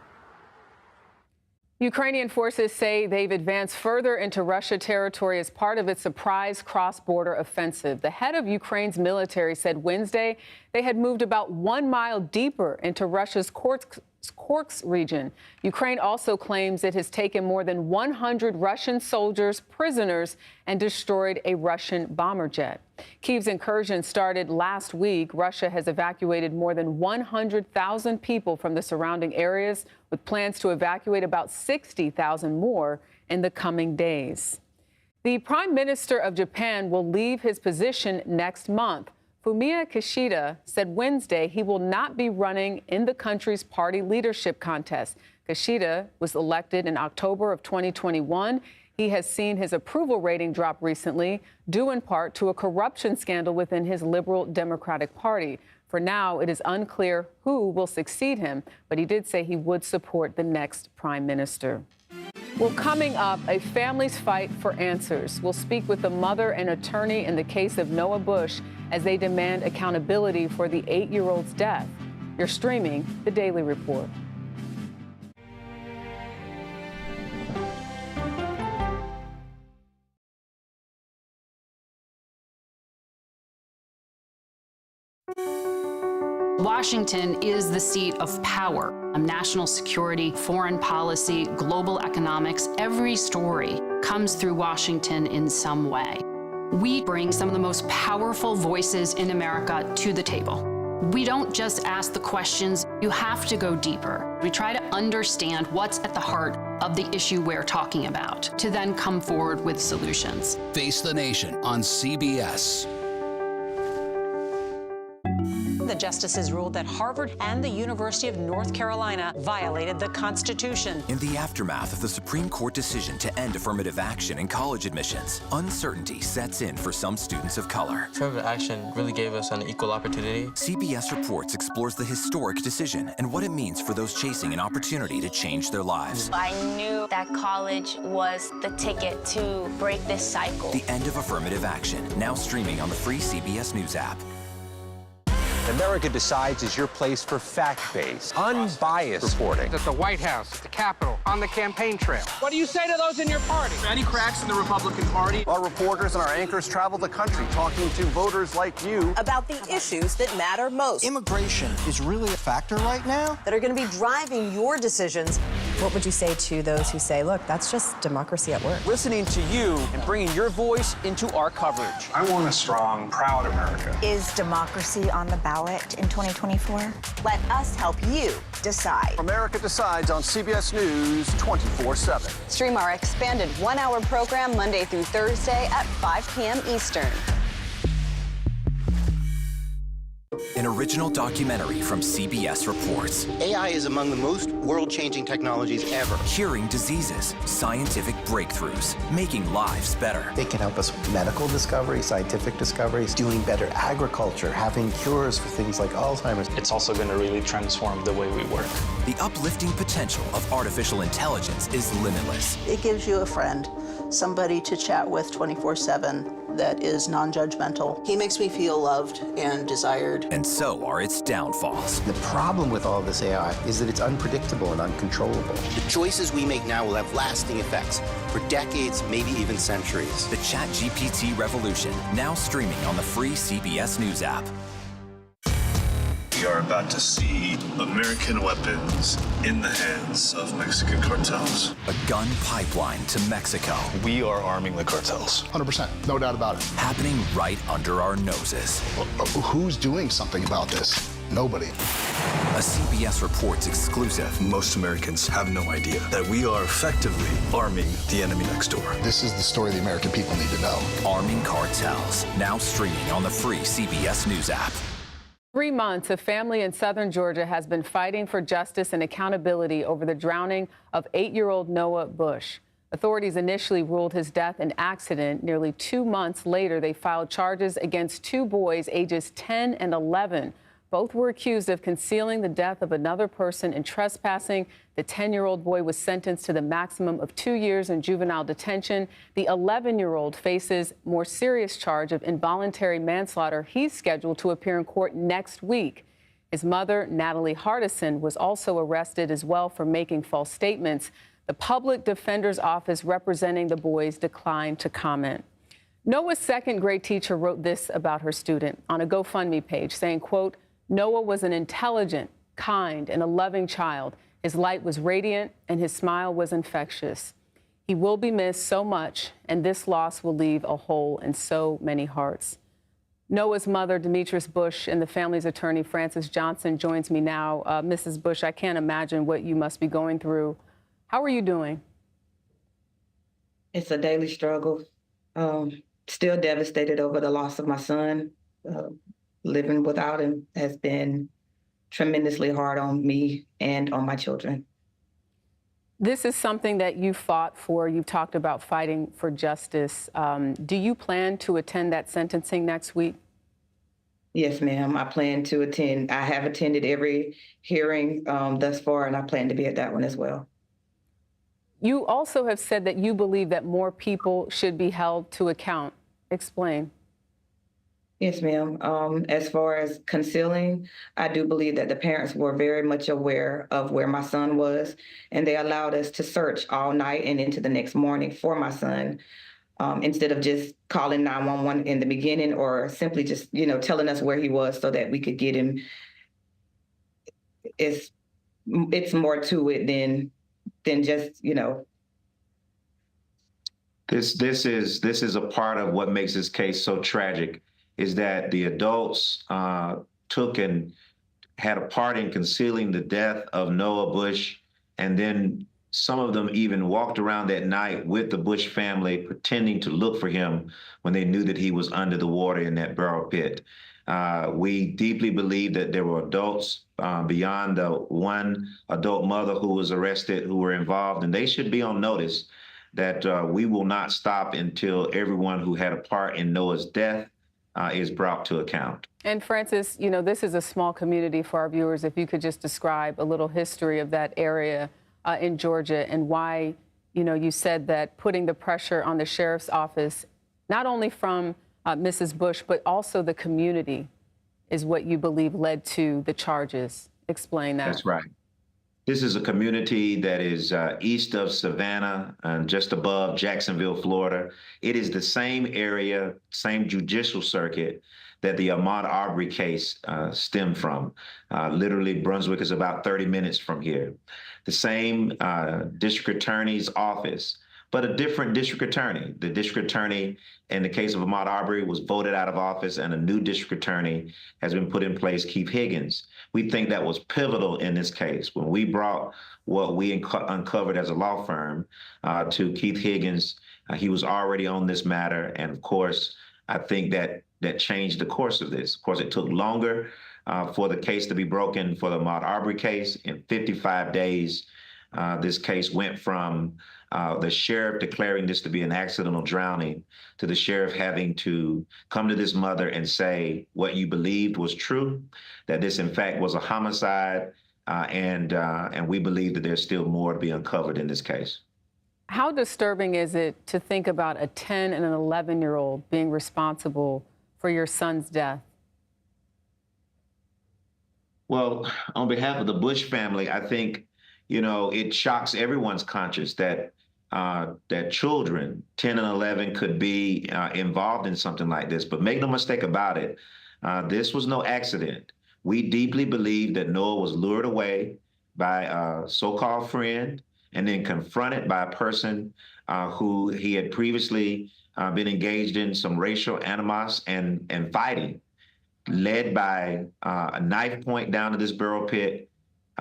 Ukrainian forces say they've advanced further into Russia territory as part of its surprise cross-border offensive. The head of Ukraine's military said Wednesday they had moved about 1 mile deeper into Russia's Korsk region. Ukraine also claims it has taken more than 100 Russian soldiers prisoners and destroyed a Russian bomber jet. Kyiv's incursion started last week. Russia has evacuated more than 100,000 people from the surrounding areas, with plans to evacuate about 60,000 more in the coming days. The Prime Minister of Japan will leave his position next month. Fumio Kishida said Wednesday he will not be running in the country's party leadership contest. Kishida was elected in October of 2021. He has seen his approval rating drop recently, due in part to a corruption scandal within his Liberal Democratic Party. For now, it is unclear who will succeed him, but he did say he would support the next prime minister. Well, coming up, a family's fight for answers. We'll speak with the mother and attorney in the case of Noah Bush as they demand accountability for the 8-year-old's death. You're streaming The Daily Report. Washington is the seat of power. National security, foreign policy, global economics, every story comes through Washington in some way. We bring some of the most powerful voices in America to the table. We don't just ask the questions, you have to go deeper. We try to understand what's at the heart of the issue we're talking about, to then come forward with solutions. Face the Nation on CBS. The justices ruled that Harvard and the University of North Carolina violated the Constitution. In the aftermath of the Supreme Court decision to end affirmative action in college admissions, uncertainty sets in for some students of color. Affirmative action really gave us an equal opportunity. CBS Reports explores the historic decision and what it means for those chasing an opportunity to change their lives. I knew that college was the ticket to break this cycle. The end of affirmative action, now streaming on the free CBS News app. America Decides is your place for fact-based, unbiased reporting. At the White House, at the Capitol, on the campaign trail. What do you say to those in your party? Any cracks in the Republican Party? Our reporters and our anchors travel the country talking to voters like you about the issues that matter most. Immigration is really a factor right now that are going to be driving your decisions. What would you say to those who say, look, that's just democracy at work? Listening to you and bringing your voice into our coverage. I want a strong, proud America. Is democracy on the ballot in 2024? Let us help you decide. America Decides on CBS News 24/7. Stream our expanded 1-hour program Monday through Thursday at 5 p.m. Eastern. An original documentary from CBS Reports. AI is among the most world-changing technologies ever. Curing diseases, scientific breakthroughs, making lives better. It can help us with medical discoveries, scientific discoveries, doing better agriculture, having cures for things like Alzheimer's. It's also going to really transform the way we work. The uplifting potential of artificial intelligence is limitless. It gives you a friend somebody to chat with 24/7 that is non-judgmental. He makes me feel loved and desired. And so are its downfalls. The problem with all this AI is that it's unpredictable and uncontrollable. The choices we make now will have lasting effects for decades, maybe even centuries. The ChatGPT revolution, now streaming on the free CBS News app. We are about to see American weapons in the hands of Mexican cartels. A gun pipeline to Mexico. We are arming the cartels. 100%, no doubt about it. Happening right under our noses. Who's doing something about this? Nobody. A CBS Reports exclusive. Most Americans have no idea that we are effectively arming the enemy next door. This is the story the American people need to know. Arming cartels, now streaming on the free CBS News app. 3 months, a family in southern Georgia has been fighting for justice and accountability over the drowning of 8-year-old Noah Bush. Authorities initially ruled his death an accident. Nearly 2 months later, they filed charges against 2 boys ages 10 and 11. Both were accused of concealing the death of another person and trespassing. The 10-year-old boy was sentenced to the maximum of 2 years in juvenile detention. The 11-year-old faces more serious charge of involuntary manslaughter. He's scheduled to appear in court next week. His mother, Natalie Hardison, was also arrested as well for making false statements. The public defender's office representing the boys declined to comment. Noah's second-grade teacher wrote this about her student on a GoFundMe page, saying, quote, "Noah was an intelligent, kind, and a loving child. His light was radiant, and his smile was infectious. He will be missed so much, and this loss will leave a hole in so many hearts." Noah's mother, Demetrius Bush, and the family's attorney, Frances Johnson, joins me now. Mrs. Bush, I can't imagine what you must be going through. How are you doing? It's a daily struggle. Still devastated over the loss of my son. Living without him has been tremendously hard on me and on my children. This is something that you fought for. You've talked about fighting for justice. Do you plan to attend that sentencing next week? Yes, ma'am. I plan to attend. I have attended every hearing thus far, and I plan to be at that one as well. You also have said that you believe that more people should be held to account. Explain. Yes, ma'am. As far as concealing, I do believe that the parents were very much aware of where my son was, and they allowed us to search all night and into the next morning for my son, instead of just calling 911 in the beginning or simply just, telling us where he was so that we could get him. It's more to it than just, This is a part of what makes this case so tragic, is that the adults took and had a part in concealing the death of Noah Bush, and then some of them even walked around that night with the Bush family pretending to look for him when they knew that he was under the water in that barrel pit. We deeply believe that there were adults beyond the one adult mother who was arrested who were involved, and they should be on notice that we will not stop until everyone who had a part in Noah's death is brought to account. And Frances, this is a small community for our viewers. If you could just describe a little history of that area in Georgia and why, you said that putting the pressure on the sheriff's office, not only from Mrs. Bush, but also the community is what you believe led to the charges. Explain that. That's right. This is a community that is east of Savannah and just above Jacksonville, Florida. It is the same area, same judicial circuit that the Ahmaud Arbery case stemmed from. Literally, Brunswick is about 30 minutes from here. The same district attorney's office, but a different district attorney. The district attorney in the case of Ahmaud Arbery was voted out of office, and a new district attorney has been put in place, Keith Higgins. We think that was pivotal in this case. When we brought what we uncovered as a law firm to Keith Higgins, he was already on this matter. And of course, I think that changed the course of this. Of course, it took longer for the case to be broken for the Ahmaud Arbery case. In 55 days, this case went from the sheriff declaring this to be an accidental drowning to the sheriff having to come to this mother and say what you believed was true, that this in fact was a homicide, and we believe that there's still more to be uncovered in this case. How disturbing is it to think about a 10 and an 11-year-old being responsible for your son's death? Well, on behalf of the Bush family, I think, it shocks everyone's conscience that that children, 10 and 11, could be involved in something like this. But make no mistake about it, this was no accident. We deeply believe that Noah was lured away by a so-called friend and then confronted by a person who he had previously been engaged in some racial animus and fighting, led by a knife point down to this barrel pit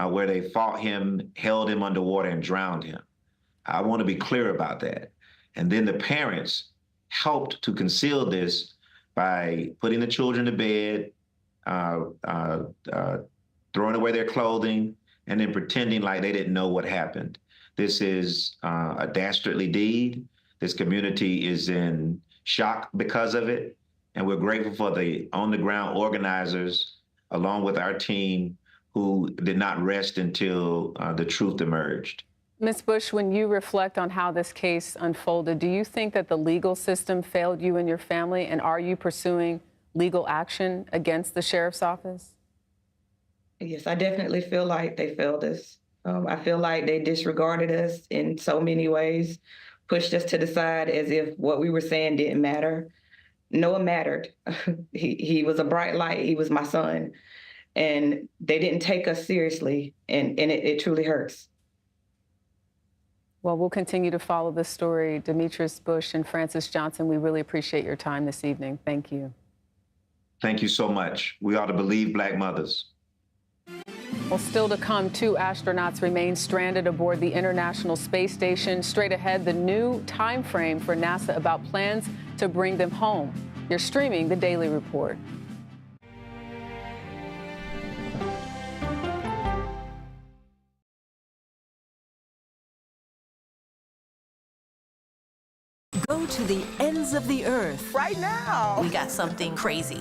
where they fought him, held him underwater, and drowned him. I want to be clear about that. And then the parents helped to conceal this by putting the children to bed, throwing away their clothing, and then pretending like they didn't know what happened. This is a dastardly deed. This community is in shock because of it. And we're grateful for the on-the-ground organizers, along with our team, who did not rest until the truth emerged. Ms. Bush, when you reflect on how this case unfolded, do you think that the legal system failed you and your family? And are you pursuing legal action against the sheriff's office? Yes, I definitely feel like they failed us. I feel like they disregarded us in so many ways, pushed us to the side as if what we were saying didn't matter. Noah mattered. He was a bright light. He was my son. And they didn't take us seriously, and it truly hurts. Well, we'll continue to follow this story. Demetrius Bush and Francis Johnson, we really appreciate your time this evening. Thank you. Thank you so much. We ought to believe Black mothers. Well, still to come, 2 astronauts remain stranded aboard the International Space Station. Straight ahead, the new time frame for NASA about plans to bring them home. You're streaming The Daily Report. Go to the ends of the earth. Right now. We got something crazy.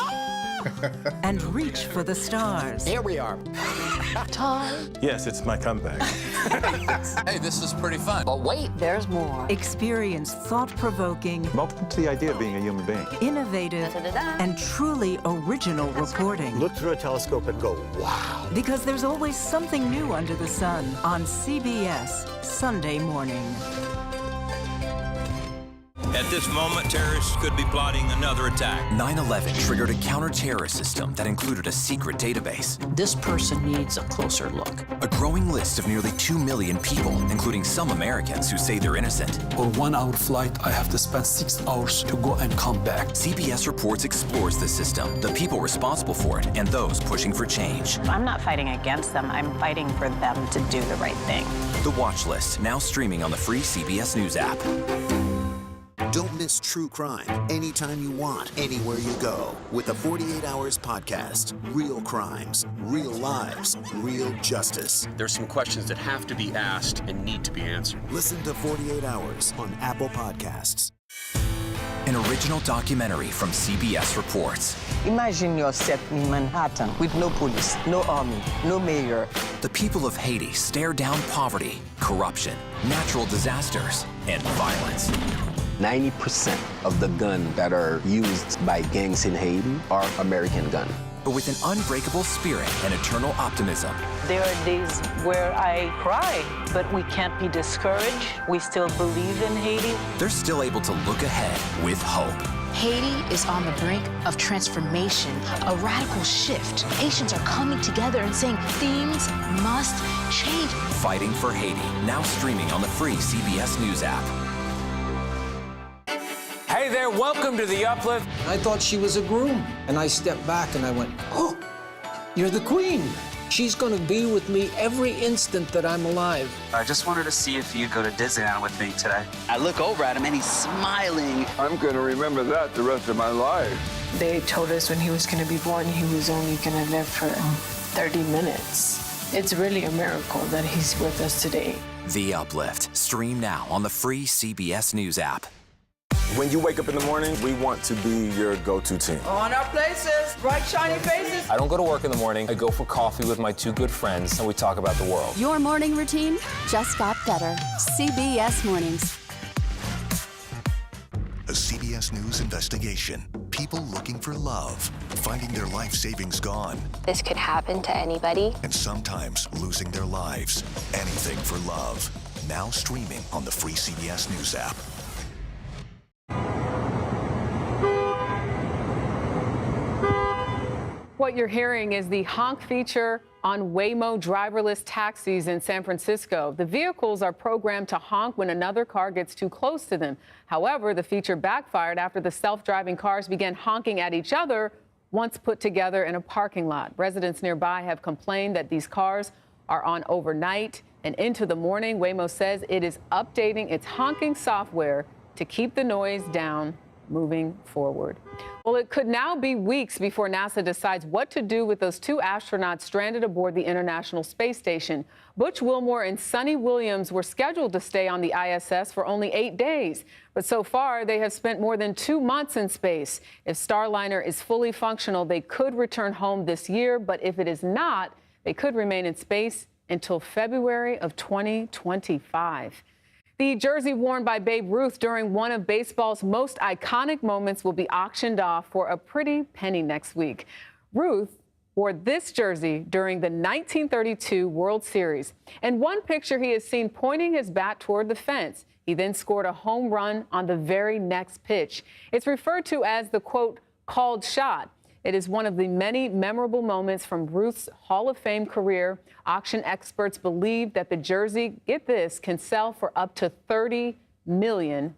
And reach for the stars. Here we are. Time. Yes, it's my comeback. Hey, this is pretty fun. But wait, there's more. Experience thought-provoking. Welcome to the idea of being a human being. Innovative and truly original reporting. Look through a telescope and go, wow. Because there's always something new under the sun on CBS Sunday morning. At this moment, terrorists could be plotting another attack. 9/11 triggered a counter-terrorist system that included a secret database. This person needs a closer look. A growing list of nearly 2 million people, including some Americans who say they're innocent. For 1 hour flight, I have to spend 6 hours to go and come back. CBS Reports explores the system, the people responsible for it, and those pushing for change. I'm not fighting against them. I'm fighting for them to do the right thing. The Watch List, now streaming on the free CBS News app. Don't miss true crime anytime you want, anywhere you go. With the 48 Hours podcast. Real crimes, real lives, real justice. There's some questions that have to be asked and need to be answered. Listen to 48 Hours on Apple Podcasts. An original documentary from CBS Reports. Imagine yourself in Manhattan with no police, no army, no mayor. The people of Haiti stare down poverty, corruption, natural disasters, and violence. 90% of the guns that are used by gangs in Haiti are American guns. But with an unbreakable spirit and eternal optimism. There are days where I cry, but we can't be discouraged. We still believe in Haiti. They're still able to look ahead with hope. Haiti is on the brink of transformation, a radical shift. Haitians are coming together and saying things must change. Fighting for Haiti, now streaming on the free CBS News app. Hey there, welcome to The Uplift. I thought she was a groom, and I stepped back and I went, oh, you're the queen. She's gonna be with me every instant that I'm alive. I just wanted to see if you'd go to Disneyland with me today. I look over at him and he's smiling. I'm gonna remember that the rest of my life. They told us when he was gonna be born, he was only gonna live for 30 minutes. It's really a miracle that he's with us today. The Uplift, stream now on the free CBS News app. When you wake up in the morning, we want to be your go-to team. On our places, bright, shiny faces. I don't go to work in the morning. I go for coffee with my two good friends, and we talk about the world. Your morning routine just got better. CBS Mornings. A CBS News investigation. People looking for love, finding their life savings gone. This could happen to anybody. And sometimes losing their lives. Anything for love. Now streaming on the free CBS News app. What you're hearing is the honk feature on Waymo driverless taxis in San Francisco. The vehicles are programmed to honk when another car gets too close to them. However, the feature backfired after the self-driving cars began honking at each other once put together in a parking lot. Residents nearby have complained that these cars are on overnight and into the morning. Waymo says it is updating its honking software to keep the noise down moving forward. Well, it could now be weeks before NASA decides what to do with those two astronauts stranded aboard the International Space Station. Butch Wilmore and Sonny Williams were scheduled to stay on the ISS for only 8 days. But so far, they have spent more than 2 months in space. If Starliner is fully functional, they could return home this year. But if it is not, they could remain in space until February of 2025. The jersey worn by Babe Ruth during one of baseball's most iconic moments will be auctioned off for a pretty penny next week. Ruth wore this jersey during the 1932 World Series. In one picture, he is seen pointing his bat toward the fence. He then scored a home run on the very next pitch. It's referred to as the, quote, called shot. It is one of the many memorable moments from Ruth's Hall of Fame career. Auction experts believe that the jersey, get this, can sell for up to $30 million.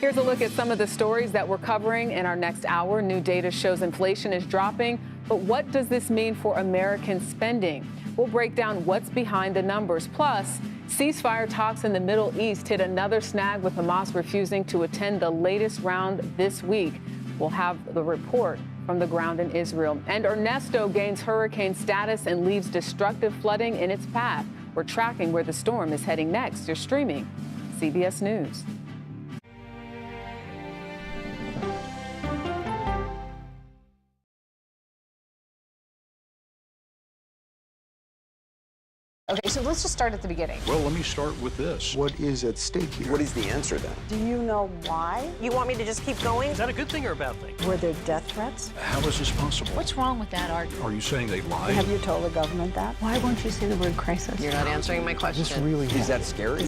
Here's a look at some of the stories that we're covering in our next hour. New data shows inflation is dropping, but what does this mean for American spending? We'll break down what's behind the numbers. Plus, ceasefire talks in the Middle East hit another snag with Hamas refusing to attend the latest round this week. We'll have the report from the ground in Israel. And Ernesto gains hurricane status and leaves destructive flooding in its path. We're tracking where the storm is heading next. You're streaming CBS News. Okay, so let's just start at the beginning. Well, let me start with this. What is at stake here? What is the answer then? Do you know why? You want me to just keep going? Is that a good thing or a bad thing? Were there death threats? How is this possible? What's wrong with that argument? Are you saying they lied? Have you told the government that? Why won't you say the word crisis? You're not answering my question. Is that scary?